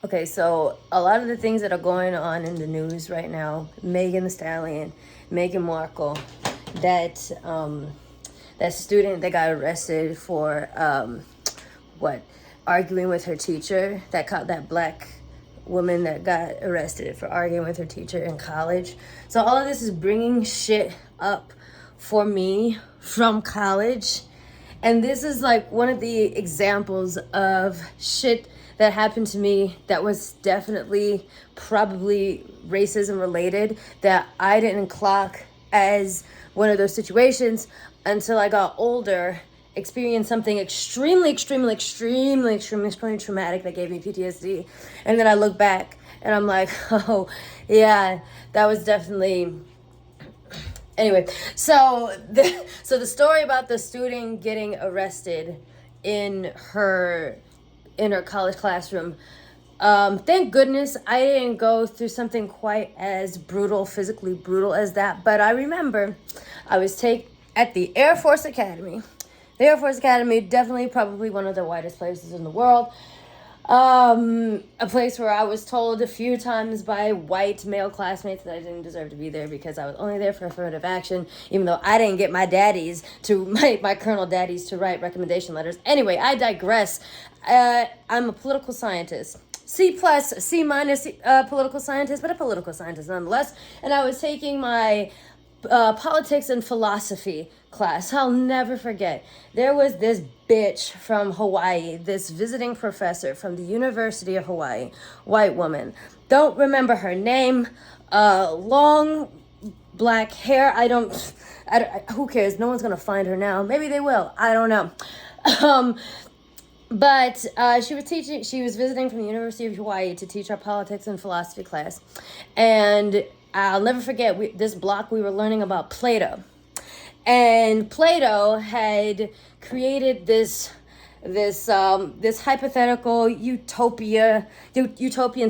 Okay, so a lot of the things that are going on in the news right now, Megan Thee Stallion, Meghan Markle, that that student that got arrested for what arguing with her teacher, that black woman that got arrested for arguing with her teacher in college. So all of this is bringing shit up for me from college. And this is like one of the examples of shit that happened to me that was definitely probably racism related that I didn't clock as one of those situations until I got older, experienced something extremely traumatic that gave me PTSD. And then I look back and I'm like, oh yeah, that was definitely. Anyway, so the story about the student getting arrested in her college classroom. Thank goodness I didn't go through something quite as physically brutal as that. But I remember I was at the Air Force Academy. The Air Force Academy, definitely probably one of the whitest places in the world. A place where I was told a few times by white male classmates that I didn't deserve to be there because I was only there for affirmative action, even though I didn't get my my colonel daddies to write recommendation letters. Anyway, I digress. I'm a political scientist. C+, C minus political scientist, but a political scientist nonetheless. And I was taking my politics and philosophy class. I'll never forget. There was this bitch from Hawaii, this visiting professor from the University of Hawaii, white woman. Don't remember her name. Long black hair. Who cares? No one's gonna find her now. Maybe they will. I don't know. But she was visiting from the University of Hawaii to teach our politics and philosophy class. And I'll never forget, this block we were learning about Plato. And Plato had created this hypothetical utopian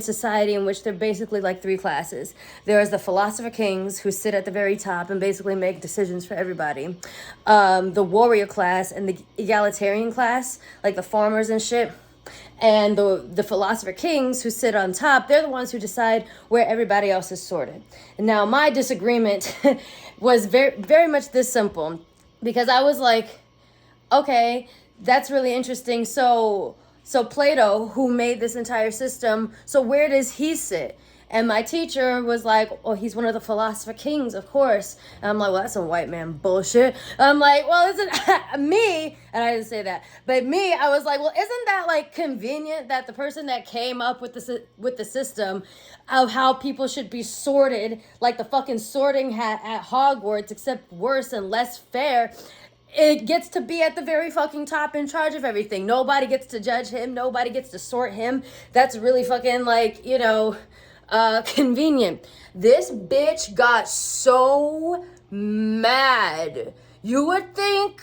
society in which there are basically like three classes. There is the philosopher kings who sit at the very top and basically make decisions for everybody. The warrior class and the egalitarian class, like the farmers and shit. And the philosopher kings who sit on top, they're the ones who decide where everybody else is sorted. And now my disagreement was very, very much this simple, because I was like, okay, that's really interesting. So Plato, who made this entire system, so where does he sit? And my teacher was like, oh, he's one of the philosopher kings, of course. And I'm like, well, that's some white man bullshit. I'm like, well, isn't me, and I didn't say that, but me, I was like, well, isn't that like convenient that the person that came up with the system of how people should be sorted, like the fucking sorting hat at Hogwarts, except worse and less fair, it gets to be at the very fucking top in charge of everything. Nobody gets to judge him. Nobody gets to sort him. That's really fucking like, convenient. This bitch got so mad. You would think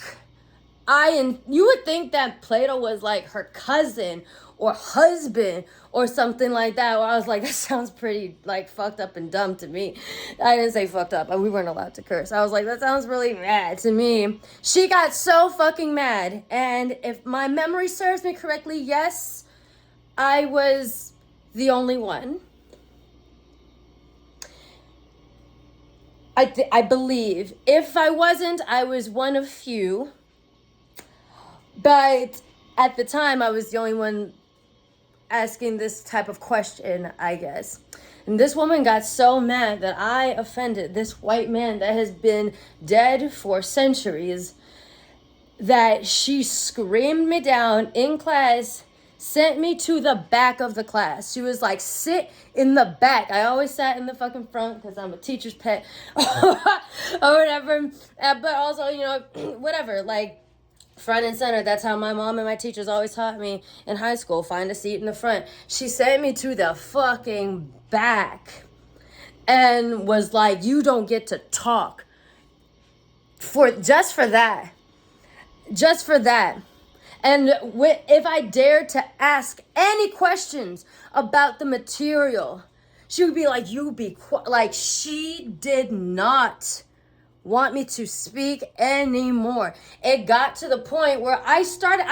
that Plato was like her cousin or husband or something like that. Where I was like, that sounds pretty like fucked up and dumb to me. I didn't say fucked up. We weren't allowed to curse. I was like, that sounds really mad to me. She got so fucking mad. And if my memory serves me correctly, yes, I was the only one. I believe. If I wasn't, I was one of few. But at the time, I was the only one asking this type of question, I guess. And this woman got so mad that I offended this white man that has been dead for centuries, that she screamed me down in class, sent me to the back of the class. She was like, sit in the back. I always sat in the fucking front because I'm a teacher's pet or whatever. But also, whatever, like front and center. That's how my mom and my teachers always taught me in high school. Find a seat in the front. She sent me to the fucking back and was like, you don't get to talk just for that. And if I dared to ask any questions about the material, she would be like, she did not want me to speak anymore. It got to the point where I started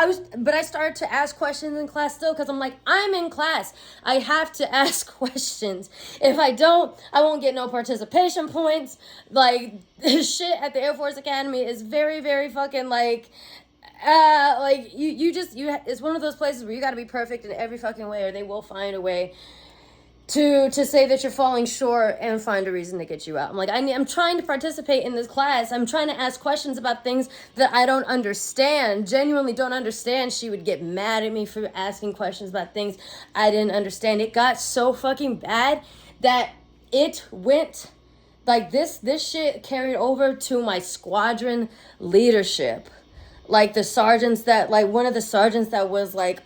to ask questions in class still, because I'm like, I'm in class. I have to ask questions. If I don't, I won't get no participation points. Like, shit at the Air Force Academy is very, very fucking like it's one of those places where you got to be perfect in every fucking way, or they will find a way to say that you're falling short and find a reason to get you out. I'm like, I'm trying to participate in this class. I'm trying to ask questions about things that I don't understand, genuinely don't understand. She would get mad at me for asking questions about things I didn't understand. It got so fucking bad that it went like this shit carried over to my squadron leadership. Like the sergeants that, like one of the sergeants that was like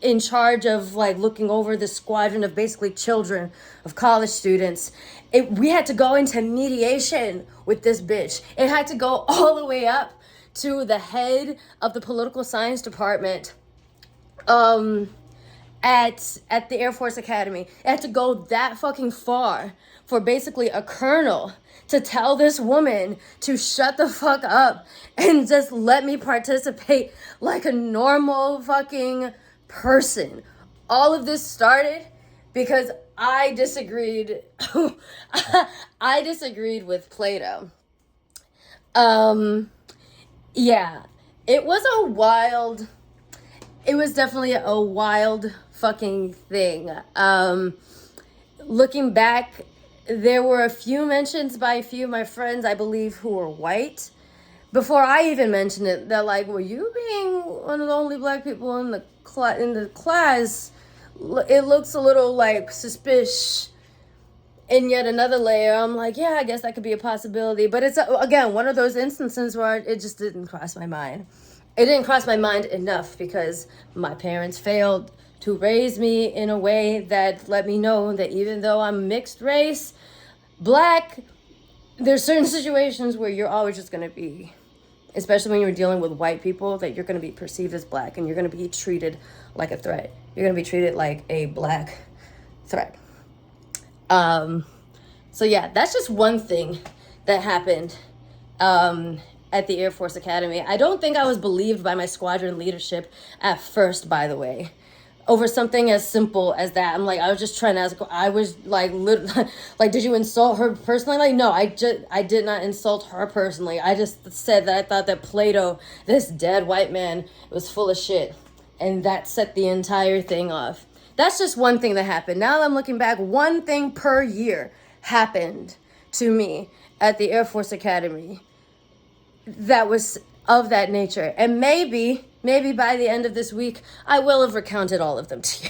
in charge of like looking over the squadron of basically children of college students. We had to go into mediation with this bitch. It had to go all the way up to the head of the political science department at the Air Force Academy. It had to go that fucking far for basically a colonel to tell this woman to shut the fuck up and just let me participate like a normal fucking person. All of this started because I disagreed. I disagreed with Plato. Yeah, it was definitely a wild fucking thing. Looking back, there were a few mentions by a few of my friends, I believe, who were white. Before I even mentioned it, they're like, well, you being one of the only black people in the class, it looks a little like suspicious. In yet another layer, I'm like, yeah, I guess that could be a possibility. But it's, again, one of those instances where it just didn't cross my mind. It didn't cross my mind enough because my parents failed to raise me in a way that let me know that even though I'm mixed race, black, there's certain situations where you're always just going to be, especially when you're dealing with white people, that you're going to be perceived as black and you're going to be treated like a threat. You're going to be treated like a black threat. So yeah, that's just one thing that happened at the Air Force Academy. I don't think I was believed by my squadron leadership at first, by the way, over something as simple as that. I'm like, I was just trying to ask, I was like, like, did you insult her personally? Like, no, I did not insult her personally. I just said that I thought that Plato, this dead white man, was full of shit. And that set the entire thing off. That's just one thing that happened. Now that I'm looking back, one thing per year happened to me at the Air Force Academy that was of that nature. And maybe by the end of this week, I will have recounted all of them to you.